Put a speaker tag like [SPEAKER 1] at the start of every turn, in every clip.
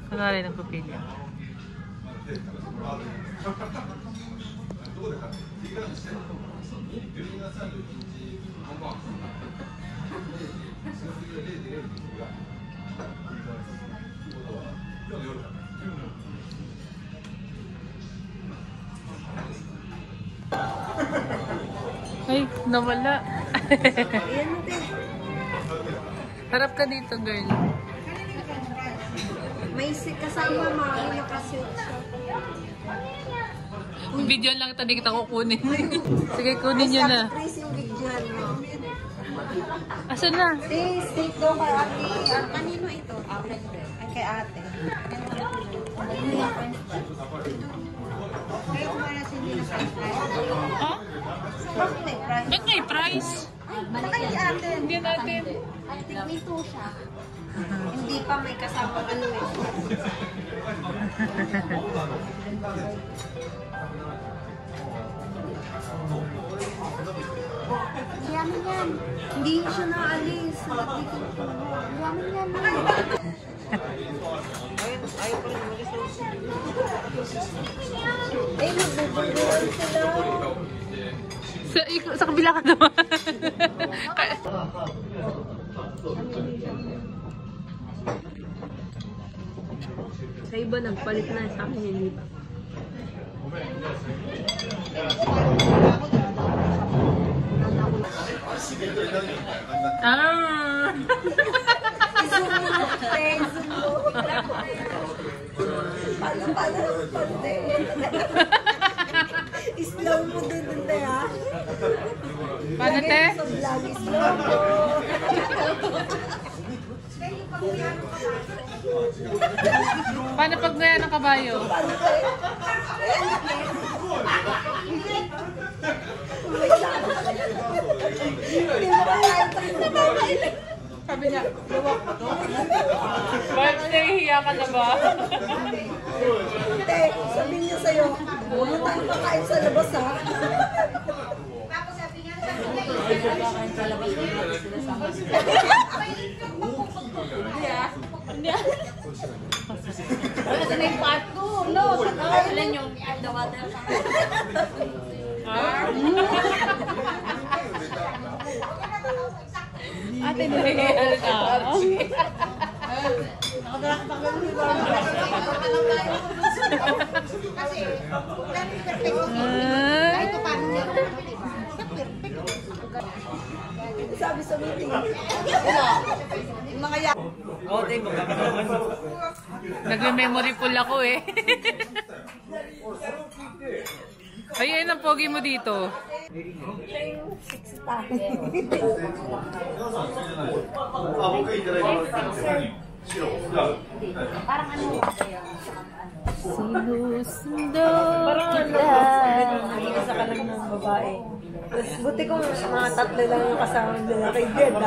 [SPEAKER 1] Kunwari ng pupilya. Ay, nawala. Harap ka dito, girl.
[SPEAKER 2] May kasama mami na kasi.
[SPEAKER 1] Video lang ito, hindi kita kukunin. Sige, kunin nyo na. Asan na?
[SPEAKER 2] Steak daw kay ate. Kanino ito? Ay, kay ate. Kaya kumaya sindi na french fries.
[SPEAKER 1] Ha?
[SPEAKER 2] Bakit may price?
[SPEAKER 1] Ba't may price?
[SPEAKER 2] Baka hindi ate.
[SPEAKER 1] Hindi natin.
[SPEAKER 2] May two siya. Hindi pa may kasama ano eh. Yaman yan. Hindi siya naalis. Yaman yan. Ayaw pa rin umalis. Ay, nagbububuhan sila.
[SPEAKER 1] Sa kabila ka naman.
[SPEAKER 2] Sa iba, nagpalit na. Sa akin, hindi pa. Slow mo din dun, ha?
[SPEAKER 1] Paano, te?
[SPEAKER 2] Slow mo.
[SPEAKER 1] Paano pag gaya ng kabayo? Sabi niya, luwak ko to. Bakit nahihiya ka na ba?
[SPEAKER 2] Hindi, sabihin niya sa'yo, huwag mo tayong pakain sa labas, ha?
[SPEAKER 3] Kakain sa labas ko na sila sa akin.
[SPEAKER 1] Hindi ah. Hindi ah.
[SPEAKER 3] Wala sa may part ko. No, alam nyo, the water.
[SPEAKER 1] Ate, nahihiya ka.
[SPEAKER 2] Kasi, kahit pa paano niya, sabi sa meeting. Yung mga yan.
[SPEAKER 1] Nagme-memory full ako eh. Ayun ang pogi mo dito.
[SPEAKER 3] Parang ano?
[SPEAKER 1] Sinusundo kita.
[SPEAKER 2] Isa ka lang ng babae. Buti kong mga tatlo lang yung kasama nila kay Jed.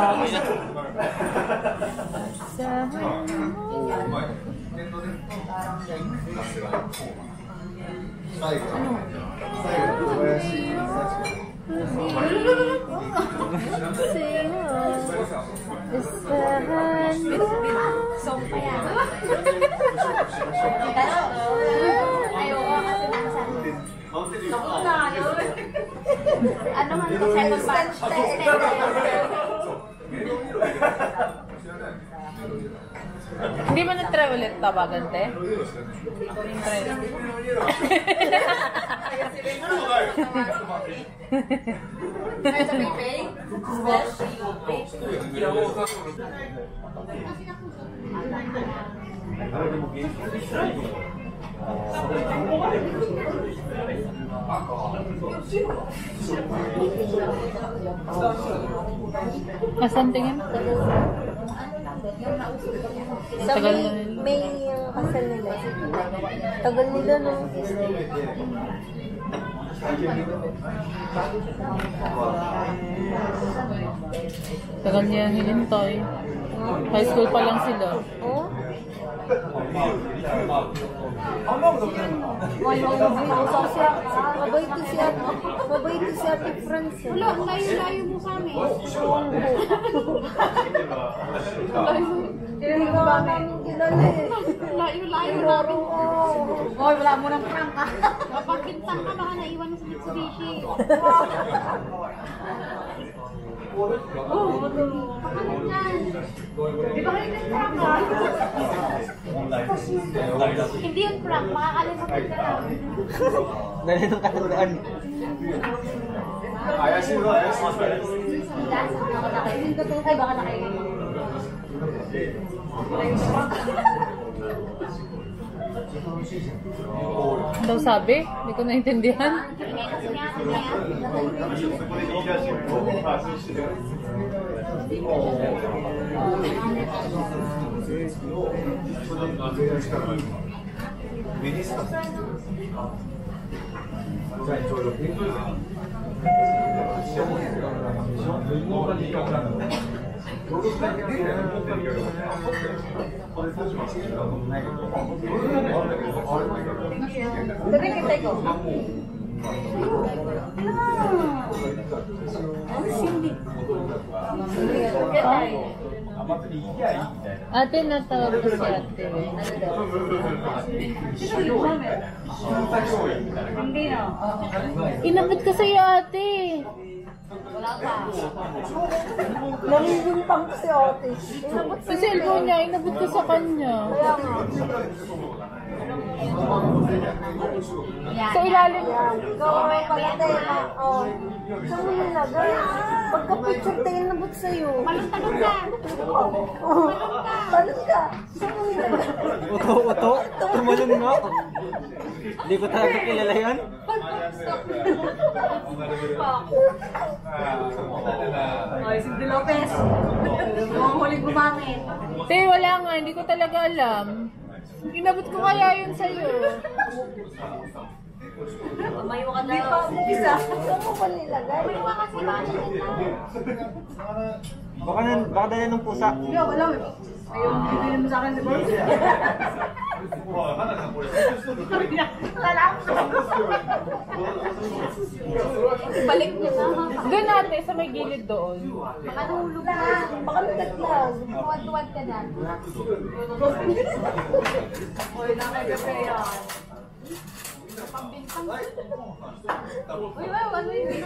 [SPEAKER 3] Song pa yan. Ayoko kasi nasa ano man ito? Second batch.
[SPEAKER 1] Hindi mo na-try ulit tawagan, te? Try. Asan tingin?
[SPEAKER 2] Sa may kasal nila. Tagal nila, no?
[SPEAKER 1] Tagal niya hinintay. High school pa lang sila.
[SPEAKER 2] Oh? Mabait to si Ate France.
[SPEAKER 3] Wala, layo-layo mo sa amin.
[SPEAKER 2] Hindi ko ba namin kilala eh.
[SPEAKER 3] Layo-layo namin. Hoy, wala mo ng prank ka. Kapag bintang ka, baka naiwan mo sa Mitsubishi. Di ba kayo nag-prank ka? Hindi yun prank, makakalimutan ka lang.
[SPEAKER 4] Dali nung katandaan.
[SPEAKER 3] Ay, baka nakainin.
[SPEAKER 1] Daw sabi? Hindi ko naintindihan.
[SPEAKER 2] Sabi kita ko.
[SPEAKER 1] Ate, natawag ko si ate.
[SPEAKER 3] Hindi na.
[SPEAKER 1] Inabot ka sa'yo, ate.
[SPEAKER 3] Wala pa.
[SPEAKER 2] Nalilimpang ko si Ate.
[SPEAKER 1] Sa cellphone niya, inabot ka sa kanya.
[SPEAKER 2] Kaya nga.
[SPEAKER 3] Yan.
[SPEAKER 1] Sa ilalim.
[SPEAKER 2] Ikaw pagkate na. Oh. Saan mo nilagay? Pagka-picture tayo nabot sa'yo.
[SPEAKER 3] Maluntalon ka.
[SPEAKER 2] Oh. Talon ka. Saan mo nilagay?
[SPEAKER 4] Uto. Tumalon nga. Hindi ko talaga kilala yan.
[SPEAKER 3] Ay, si De Lopez. Mukhang huling gumamit.
[SPEAKER 1] Te, wala nga. Hindi ko talaga alam. Inabot ko kaya yun sa'yo.
[SPEAKER 3] Mayo ka
[SPEAKER 2] Di pa
[SPEAKER 3] daw.
[SPEAKER 2] isa. Saan mo ba nilagay?
[SPEAKER 3] Mayo ka kasi
[SPEAKER 4] Baka dala ng pusa.
[SPEAKER 3] Yo, wala eh. Ayun, bibili mo sa akin, di ba? Balik niyo na.
[SPEAKER 1] Doon ate, sa may gilid doon.
[SPEAKER 3] Makanulog na.
[SPEAKER 2] Baka nagtaglag.
[SPEAKER 3] Tuwad-tuwad ka na. Uy, nakagabi yan. Uy, ano yun?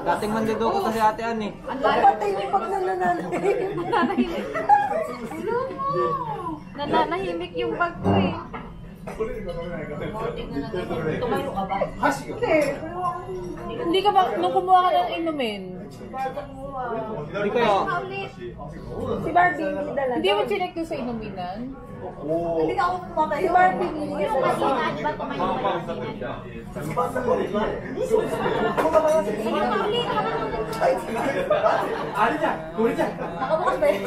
[SPEAKER 4] Dating mandidoko to si Ate Ann eh.
[SPEAKER 2] Patay mo pag nananahimik.
[SPEAKER 3] Nananahimik yung bag ko eh. Tumayo ka ba?
[SPEAKER 1] Hindi ka ba, nung kumuha ka ng inumin,
[SPEAKER 4] Hindi kaya.
[SPEAKER 3] Ulit.
[SPEAKER 2] Si Barbie hindi dala.
[SPEAKER 1] hindi mo chinek doon sa inuminan?
[SPEAKER 2] Hindi ka ako pumatay. Si Barbie hindi
[SPEAKER 3] Yung masingan, ba't tumayo ka masingan? Sige pa ulit, nakabukas ba yun?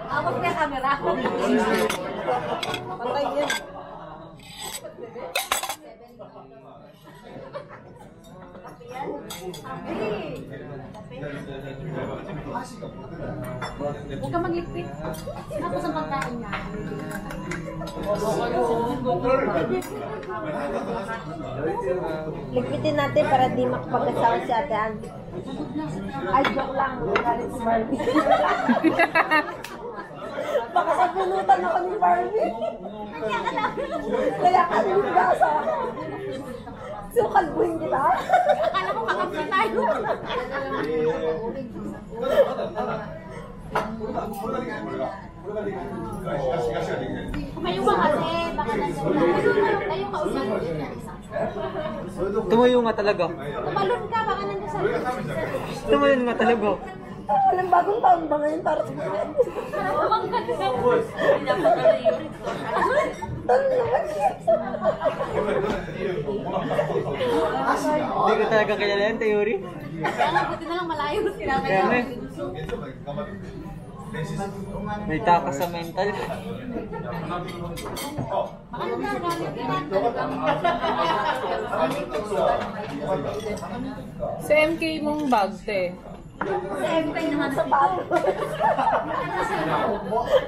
[SPEAKER 3] Abot na yung camera.
[SPEAKER 2] Patay yan.
[SPEAKER 3] Huwag ka magligpit. Tapos ang pagkain niya.
[SPEAKER 2] Ligpitin natin para di makapag-asawa si Ate Ann. Ay, joke lang. Galit si Barbie. Baka sabunutan ako ni Barbie. Kaya ka rin gasa. So, kalbuhin kita.
[SPEAKER 3] Akala ko kakap na tayo. Kumayo ka kasi, baka nasulat. Tayo ka ulit.
[SPEAKER 4] Tumayo nga talaga.
[SPEAKER 3] Tumalon ka, baka nandiyan sa
[SPEAKER 4] Tumayo nga talaga.
[SPEAKER 2] Walang bagong taon ba ngayon para sa mga?
[SPEAKER 3] Parang ka na. Pinapagala yun.
[SPEAKER 4] Hindi ko talaga kilala yan, Teori.
[SPEAKER 3] Kaya nga, buti na lang malayo. Sinamay
[SPEAKER 4] Kaya nga.
[SPEAKER 3] namin.
[SPEAKER 4] May takas sa mental.
[SPEAKER 3] Baka nagagamit yan.
[SPEAKER 1] Sa MK mong bag, te.
[SPEAKER 3] Sa MP naman sa
[SPEAKER 2] Sapatos.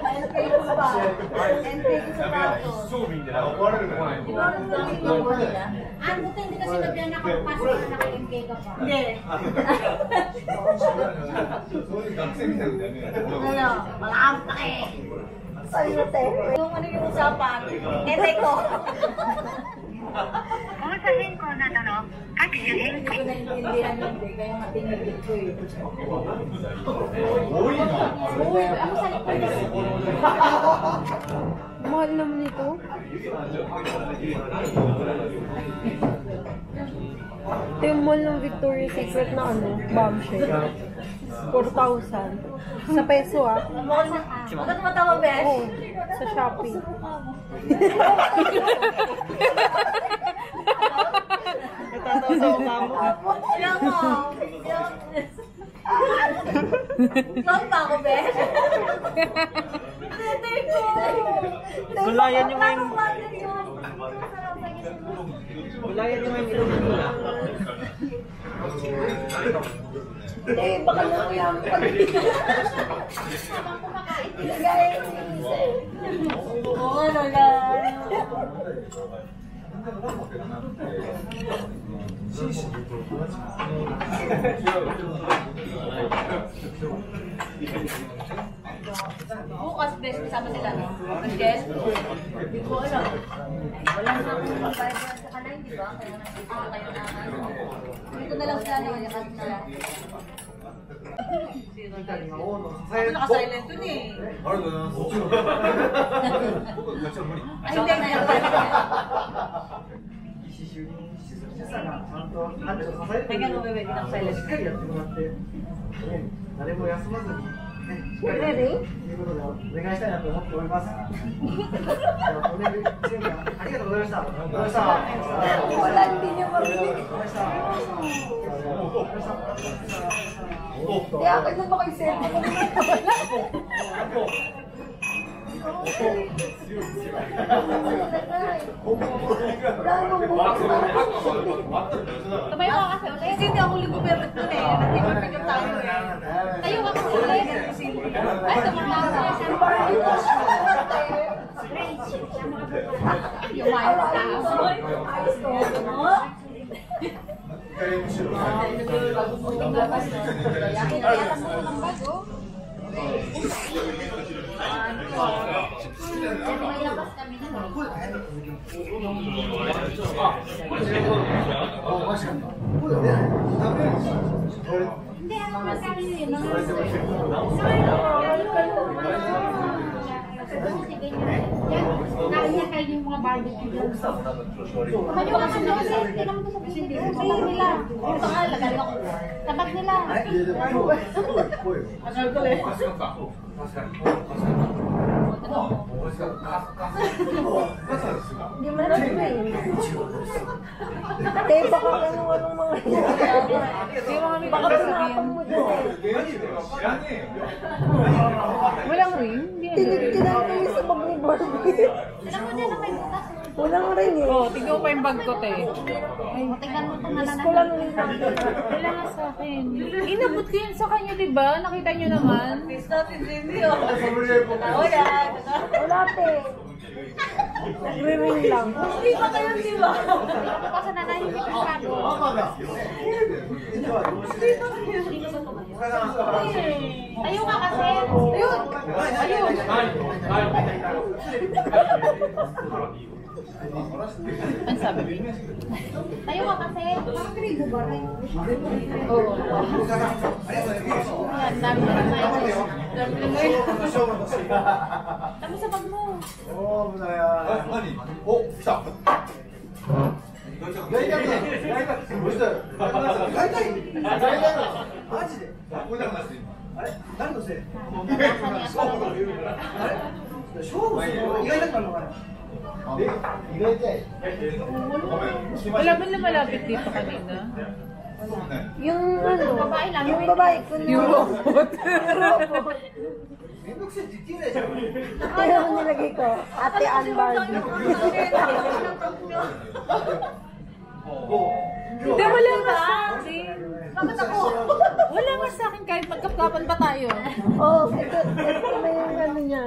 [SPEAKER 2] NP ko sapatos. NP ko sapatos.
[SPEAKER 3] Ah, buti hindi kasi nabyan nakapasok na naka-MK ka pa.
[SPEAKER 2] Hindi. Ano? Malampa eh. Salute. Yung ano yung usapan? Ete ko.
[SPEAKER 3] Kung sabihin ko na ano, at
[SPEAKER 2] Hindi ko naintindihan yun. Kaya nga tinigil ko eh.
[SPEAKER 3] ang salit ko
[SPEAKER 1] Mahal naman ito. Ito yung mall ng Victoria's Secret na ano, bombshell. 4,000. Sa peso ah.
[SPEAKER 2] Bakit tumatawa, Besh?
[SPEAKER 1] Oo, sa Shopee.
[SPEAKER 4] Natatawa sa mukha mo.
[SPEAKER 2] Alam mo. Clown pa ako, Besh? Tete ko.
[SPEAKER 4] Gulayan nyo ngayon.
[SPEAKER 2] Parang yun.
[SPEAKER 4] Gulayan nyo ngayon ilong nila.
[SPEAKER 2] Eh, baka lang yan. Gaya yung isip. Oo, ano lang. Bukas, best kasama sila, no? Nag-guest? Hindi ko alam. Wala na akong pagbayad sa kanay, di ba? Kaya nandito na kayo na dito na lang sila, nakayakas sila. Ako naka-silent dun eh. Ay, hindi na yan. Teka mo, bebe, hindi naka-silent.
[SPEAKER 5] 誰も休まずに、しっかりということでお願いしたいなと思っております。では、お願いします。ありがとうございました。ありがとうございました。
[SPEAKER 2] Wala, hindi niyo marinig. Hindi, akin lang ba kayo send? Wala nang bukas na.
[SPEAKER 3] Tumayo ka kasi ulit.
[SPEAKER 2] Kasi hindi ako ligo-permit nun eh. Nag-pick-up tayo eh.
[SPEAKER 3] Tayo ka kasi ulit. Ay, tumayo ka kasi. Yung ayos ka.
[SPEAKER 2] Ayos ko.
[SPEAKER 3] May labas kami na. Hindi, ano magkano yun? Kaya kayo yung mga barbecue doon. Kumayo ka kasi kasi hindi naman ito sa pisilin. Sa bag nila. Ito nga, lagay ako. Sa bag nila.
[SPEAKER 2] Hindi mo na rin. Ate, baka anong mga
[SPEAKER 1] Hindi mo kami
[SPEAKER 2] baka
[SPEAKER 1] sabihin.
[SPEAKER 2] pinapang mo dyan eh.
[SPEAKER 1] Walang ring?
[SPEAKER 2] Tinag ko yung sa bag ni Barbie.
[SPEAKER 3] Tignan mo dyan na may butas.
[SPEAKER 2] Walang ring eh.
[SPEAKER 1] Oo, tignan mo pa yung bag ko, te.
[SPEAKER 3] Tignan mo itong
[SPEAKER 2] Gusto ko lang rin.
[SPEAKER 1] Wala nga sa akin. Inabot ko yun sa kanya, di ba? Nakita nyo naman.
[SPEAKER 2] Natin din yun. Wala. Wala, te. Nagre-ring lang. Hindi pa kayo, di ba?
[SPEAKER 3] Kasi nanahimik yung kado. Tayo ka kasi. Ayun. Ayun.
[SPEAKER 1] Ano sabi?
[SPEAKER 3] Tayo ka kasi. Parang kribo ba rin?
[SPEAKER 1] Oo.
[SPEAKER 3] Yan, dami na tayo. Tapos sa bag mo.
[SPEAKER 1] Wala ba na malapit dito kanina?
[SPEAKER 2] Yung ano,
[SPEAKER 3] Babae lang.
[SPEAKER 2] yung babae ko na.
[SPEAKER 1] Yung robot.
[SPEAKER 2] Kaya ako nilagay ko, Ate Ann Barbie.
[SPEAKER 1] Hindi, wala nga sa akin.
[SPEAKER 2] Bakit ako?
[SPEAKER 1] Wala nga sa akin kahit magkapkapan pa tayo.
[SPEAKER 3] Oh, ito na yung ano niya.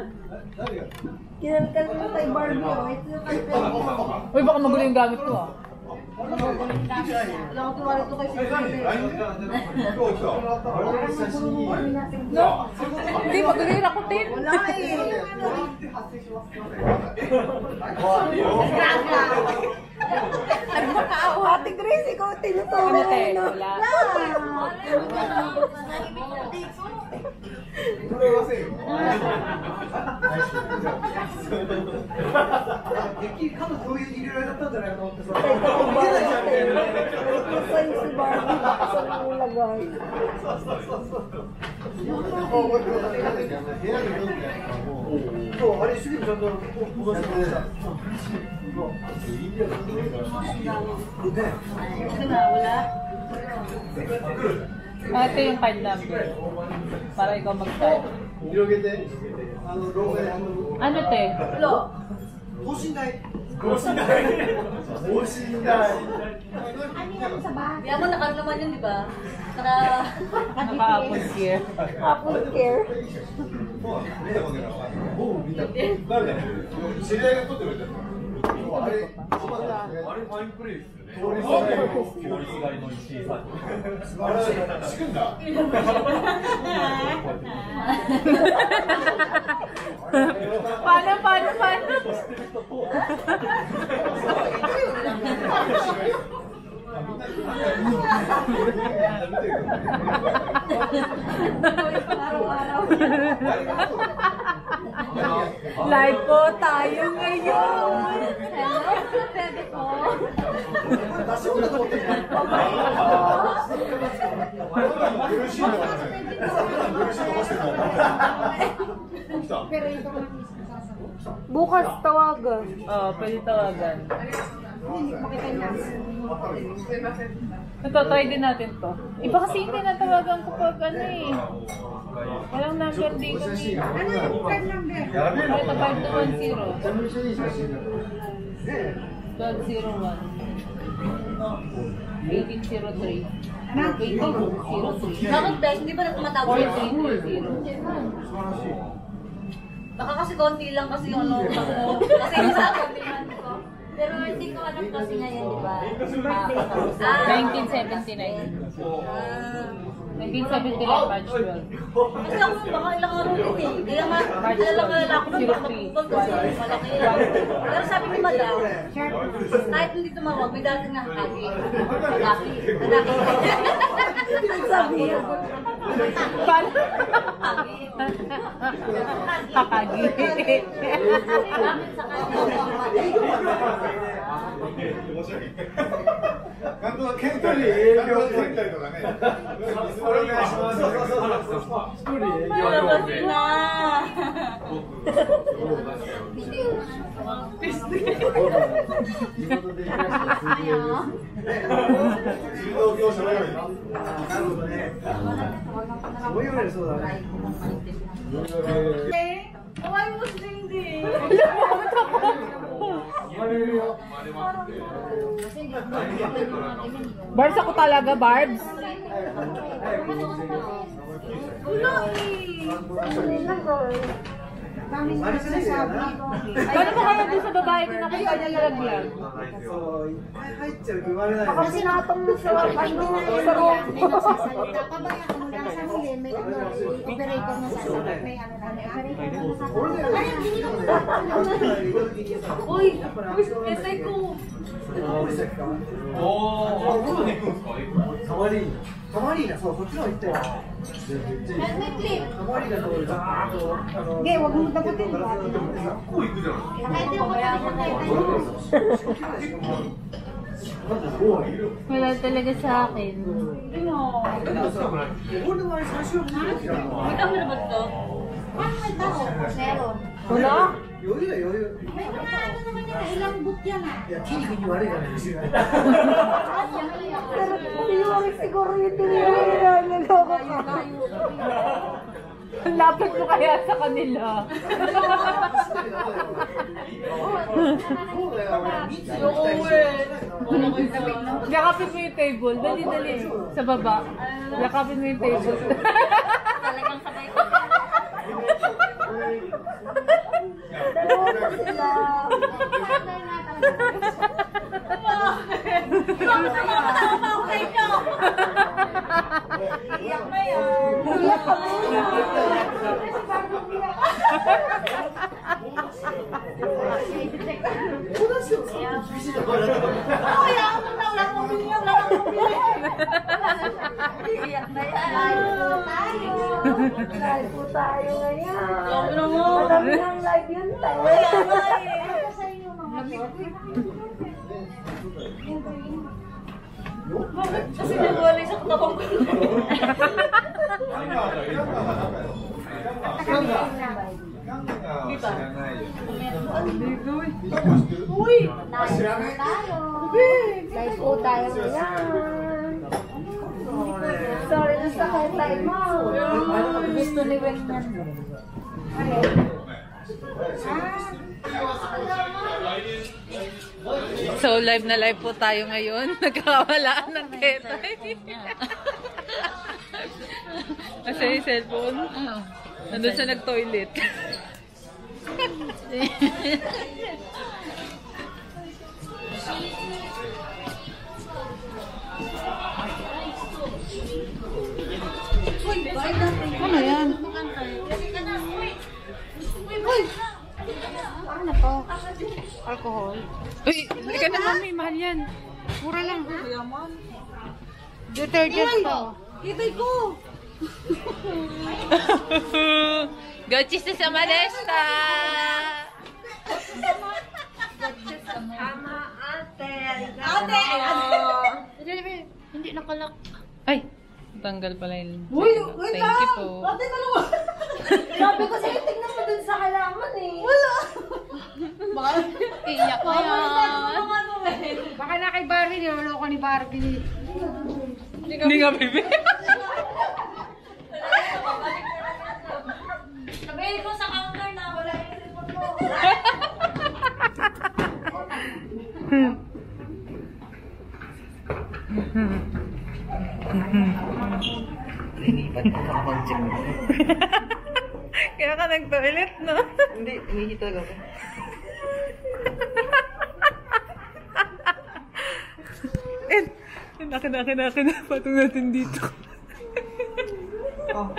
[SPEAKER 3] Kinalkal mo kay Barbie, oh. Ito yung kay Peggy.
[SPEAKER 1] Uy, baka magulo yung gamit ko ah.
[SPEAKER 2] Wala akong tiwala ito kay Sisi.
[SPEAKER 1] Hindi, magulo yung rakutin.
[SPEAKER 2] Wala eh.
[SPEAKER 1] Nagmakaawa.
[SPEAKER 3] Ate Grace, ikaw tinuturo
[SPEAKER 1] Ano, te?
[SPEAKER 3] no?
[SPEAKER 1] Wala.
[SPEAKER 3] Si Barbie, sa nilagay.
[SPEAKER 2] Ito na, wala.
[SPEAKER 1] Ito yung card number. Para ikaw mag-start. Ano, te?
[SPEAKER 2] Lo.
[SPEAKER 5] 等身大
[SPEAKER 3] Ano yan sa bahay?
[SPEAKER 2] Kaya mo, nakaroon naman yun, di ba? Naka...
[SPEAKER 1] Naka-Apple Gear.
[SPEAKER 3] Apple Care.
[SPEAKER 6] 知り合いが撮ってくれたあれ、あれファインプレーですよね。法律狩りの石井さん。素晴らしい。仕組んだ。
[SPEAKER 1] Paano? Live po tayo ngayon.
[SPEAKER 2] Hello, pwede po.
[SPEAKER 3] Pero ito ko lang sasagot. Bukas tawagan.
[SPEAKER 1] Oo, pwede tawagan.
[SPEAKER 3] Hindi, makita niya.
[SPEAKER 1] Ito, try din natin to. Iba kasi hindi natawagan ko pag ano eh. Walang number dito ni.
[SPEAKER 3] Ano yung card number?
[SPEAKER 1] Ito, 5210. 1201. 1803.
[SPEAKER 3] Ano?
[SPEAKER 1] 1803.
[SPEAKER 2] Bakit, Besh? Hindi ba na tumatawag yun?
[SPEAKER 1] 4330.
[SPEAKER 2] Baka kasi konti lang kasi yung ano. Kasi yung sa kabihan ko. Pero hindi ko alam kasi ngayon, di ba?
[SPEAKER 1] 1979. 1979, March 12.
[SPEAKER 2] Kasi ako baka ilang araw yun eh. Kaya nga, kailangan ako ng makapagpag kasi malaki yan. Pero sabi ni Madam, kahit hindi tumawag, may dating na hagi.
[SPEAKER 3] Sabi niya.
[SPEAKER 1] Paano?
[SPEAKER 2] Hagi.
[SPEAKER 1] Kakagi.
[SPEAKER 2] Sa kanya.
[SPEAKER 6] 監督ケンタリー営業ケンタリーとかね。お願いします。一人営業
[SPEAKER 2] Malabas na. Ayaw.
[SPEAKER 6] 柔道業者のように。
[SPEAKER 5] なるほどね。そう言われるそうだね。
[SPEAKER 2] Why was singing?
[SPEAKER 1] Barbs ako talaga, Barbs.
[SPEAKER 2] Wala eh.
[SPEAKER 3] Kami na sinasabi.
[SPEAKER 1] Paano mo kaya doon sa babae na nakita niya nalaglag?
[SPEAKER 5] そう入っちゃうと言われない。
[SPEAKER 3] Baka sinatong mo sa ano, sa room. Pabayaan mo lang sa huli, may ano, operator na sasagot. May ano na, may operator na sasagot. Ay, hindi ko
[SPEAKER 2] Uy, essay ko.
[SPEAKER 6] おお、どこに行くんですか。
[SPEAKER 5] カマリーナ。カマリーナ、そう、そっちの方行ったよ。
[SPEAKER 3] may clip.
[SPEAKER 5] カマリーナのところでザーッと、
[SPEAKER 3] Hindi, wag mo dagutin.
[SPEAKER 6] こう行くじゃないですか。
[SPEAKER 3] Kahit yung kapatid tayo.
[SPEAKER 1] Wala talaga sa akin.
[SPEAKER 5] 俺の周り最初は見てたの。
[SPEAKER 2] May camera ba ito?
[SPEAKER 3] Paano may tao? Meron.
[SPEAKER 1] Wala?
[SPEAKER 5] 余裕だ余裕。
[SPEAKER 3] May mga ano naman yan, ilang boot yan ah.
[SPEAKER 5] いや、筋肉に悪いからですよ。
[SPEAKER 3] Pero siguro yung tinira nila, nagawa ka.
[SPEAKER 1] Ang lapit ko kaya sa kanila. Yakapin mo yung table. Dali. Sa baba. Yakapin mo yung table.
[SPEAKER 2] Talagang sabay ko. Iyak na yan.
[SPEAKER 3] Live po tayo ngayon.
[SPEAKER 2] Sobrang mo.
[SPEAKER 3] Madami ng live yun tayo. Sa inyo mga
[SPEAKER 2] Kasi nagwalay sa kapang ko.
[SPEAKER 3] Live po tayo ngayon. Sorry na sa kay mo. Gusto ni Wen yan.
[SPEAKER 1] So, live na live po tayo ngayon. Nagkakawalaan ng ketay. Kasi yung cellphone. Nandun siya nag-toilet.
[SPEAKER 3] Ano yan? Ano to? Alcohol?
[SPEAKER 1] Uy, hindi ka na mami. Mahal yan.
[SPEAKER 3] Mura lang. Detergent to.
[SPEAKER 2] Kitay ko.
[SPEAKER 1] Gochis sa Malesta!
[SPEAKER 2] Ate! Hindi nakalak.
[SPEAKER 1] Ay, tanggal pala yun.
[SPEAKER 2] Wait
[SPEAKER 1] Thank
[SPEAKER 2] lang!
[SPEAKER 1] you po.
[SPEAKER 2] Ate, dalawa! Sabi ko sa'yo, tignan mo dun sa halaman eh. Wala! Baka iyak na yan.
[SPEAKER 3] Baka na kay Barbie, niloloko ni Barbie.
[SPEAKER 1] Hindi nga, baby.
[SPEAKER 2] Sabihin ko sa counter na wala yung cellphone mo.
[SPEAKER 1] Kaya ka nag-toilet, no?
[SPEAKER 4] Hindi, hindi talaga ako.
[SPEAKER 1] Akin na. Patong natin dito.
[SPEAKER 4] Oh.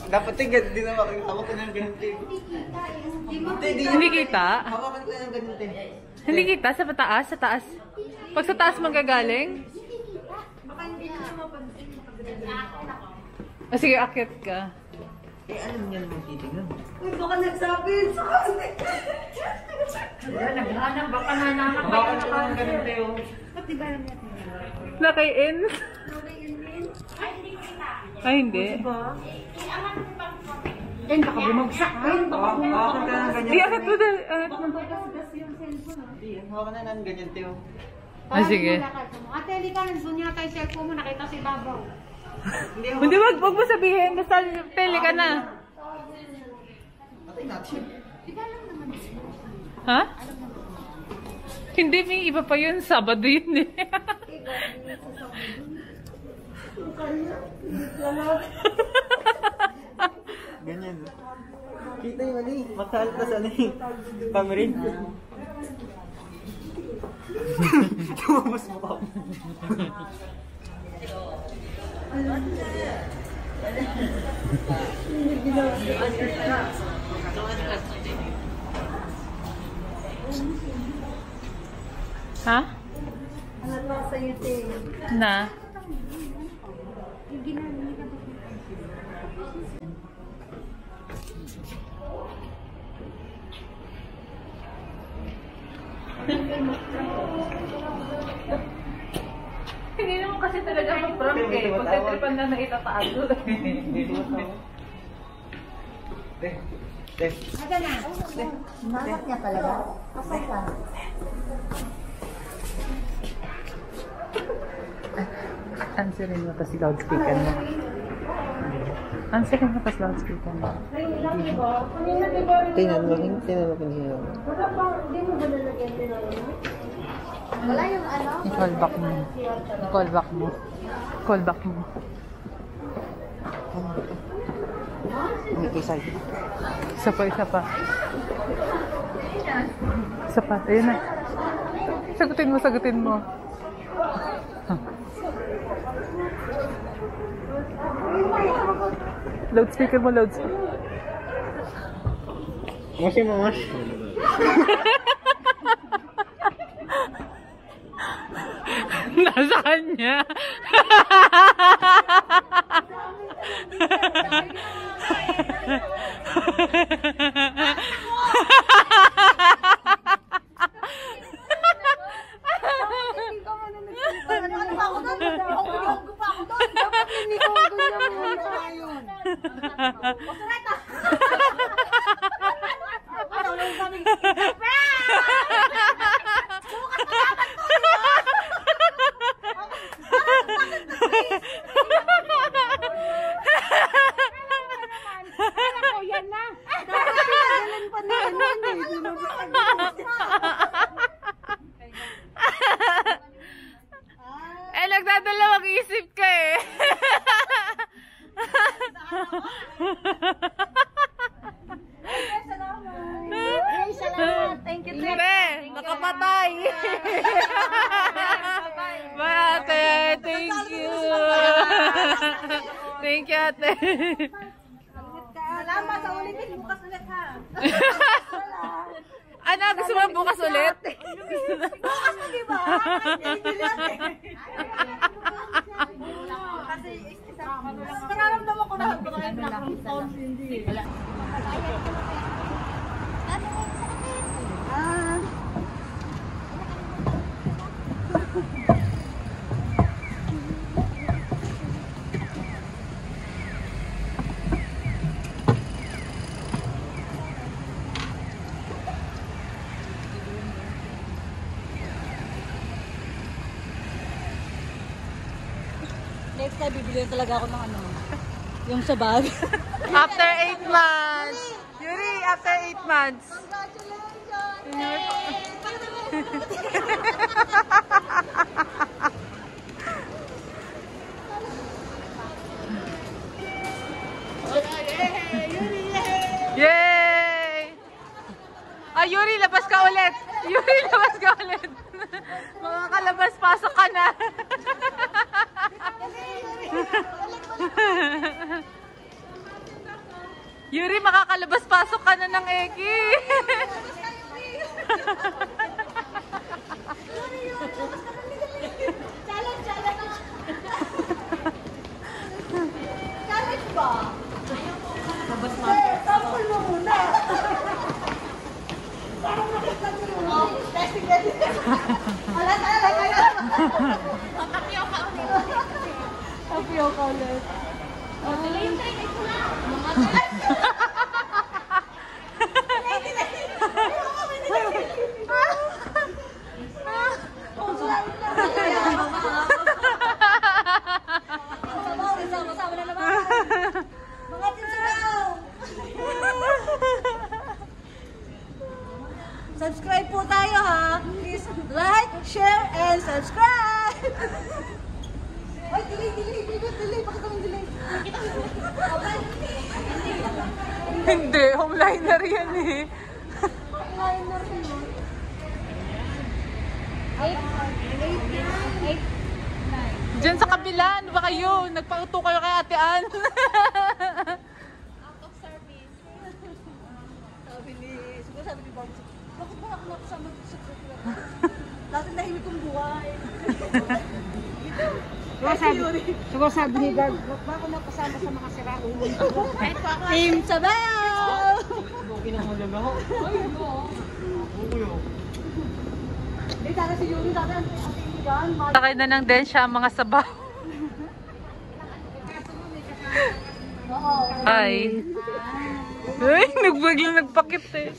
[SPEAKER 4] Dapat din na hawakan ng ganito.
[SPEAKER 1] Hindi kita?
[SPEAKER 4] Hawakan ko ng ganito.
[SPEAKER 1] Hindi kita? Sa taas? Sa taas? Pag sa taas manggagaling? Ah, sige, akit ka.
[SPEAKER 4] Eh, alam niya naman titignan.
[SPEAKER 2] Uy, baka nagsabi sa kasi.
[SPEAKER 3] Naghanap, baka nananap.
[SPEAKER 4] Hawakan ko ng ganito yung...
[SPEAKER 1] Nakain? Ay, hindi.
[SPEAKER 3] Yan, baka bumagsak. Ay, baka
[SPEAKER 4] Hawakan ka ng ganyan.
[SPEAKER 1] Di, akit mo dahil.
[SPEAKER 4] Hindi, hawakan na ng ganyan, Teo.
[SPEAKER 1] Ah, sige.
[SPEAKER 3] Ate, halika, nandun yata yung cellphone mo, nakita si Babaw.
[SPEAKER 1] Hindi, wag mo sabihin. Basta pili ka na.
[SPEAKER 4] Patay natin.
[SPEAKER 1] Ha? Hindi, may iba pa yun. Sabado yun eh.
[SPEAKER 4] Ganyan. Kita yung ano eh. Matahal ka sa ano eh. Tamarin. Tumabas mo ka.
[SPEAKER 1] Ha?
[SPEAKER 3] Ano lang sa'yo, te?
[SPEAKER 1] Na?
[SPEAKER 3] Yung ginamit ka ba?
[SPEAKER 1] Hindi naman kasi talaga mag-prank eh. Pagkatripan na naitatago.
[SPEAKER 3] Aga na. Bakit niya talaga? Pasok ka.
[SPEAKER 1] answerin mo tapos loudspeaker mo. Answerin mo tapos loudspeaker mo.
[SPEAKER 4] Tingnan mo kung sino.
[SPEAKER 3] Wala yung ano?
[SPEAKER 1] I-call back mo. I-call back mo. Call back mo.
[SPEAKER 4] Isa
[SPEAKER 1] Isa pa. Isa pa. Ayun na. Sagutin mo. Loudspeaker mo.
[SPEAKER 4] Moshi mo.
[SPEAKER 1] Nasa kanya. Nagdadalawang isip ka eh.
[SPEAKER 3] Salamat. Thank you.
[SPEAKER 1] Nakapatay. Ate, thank you. Thank you, ate.
[SPEAKER 3] Salamat sa ulit. Bukas ulit ha.
[SPEAKER 1] Ano, gusto mo bukas ulit?
[SPEAKER 3] Bukas na diba? Kasi nararamdaman ko na hindi.
[SPEAKER 2] Next time, bibili talaga ako ng ano, yung sa bag.
[SPEAKER 1] After 8 months. Yuri, after 8 months. Yay! Yuri, labas ka ulit. Yuri, labas ka ulit. Makakalabas, pasok ka na. Yuri, makakalabas, pasok ka na ng Eki.
[SPEAKER 3] Challenge ba? Labas mo. Sample mo muna. Parang nakita mo yun. Testing. Wala kayo. Tapioca ulit. Delay yung training ko na. Mga tinsabaw! Subscribe po tayo ha! Please like, share, and subscribe! Ay, delay! Bakit kami delay?
[SPEAKER 1] Hindi, homeliner yan eh.
[SPEAKER 3] Homeliner yun. 8, 9.
[SPEAKER 1] Diyan sa kabila, ano ba kayo? Nagpauto kayo kay Ate Ann.
[SPEAKER 3] Out of service. Sabi ni Bob, bakit ba ako nakasama sa group na? Dati nahimik kong buhay.
[SPEAKER 2] Siguro sabi ni Dad,
[SPEAKER 3] Bakit ba ako nakasama sa mga siraulo?
[SPEAKER 2] Team Sabaw!
[SPEAKER 3] Hindi, dati si Yuri, dati ang yan.
[SPEAKER 1] Sakay na ng densya ang mga sabaw.
[SPEAKER 3] Oo.
[SPEAKER 1] Ay. Ay, nagbaglang nagpakit eh.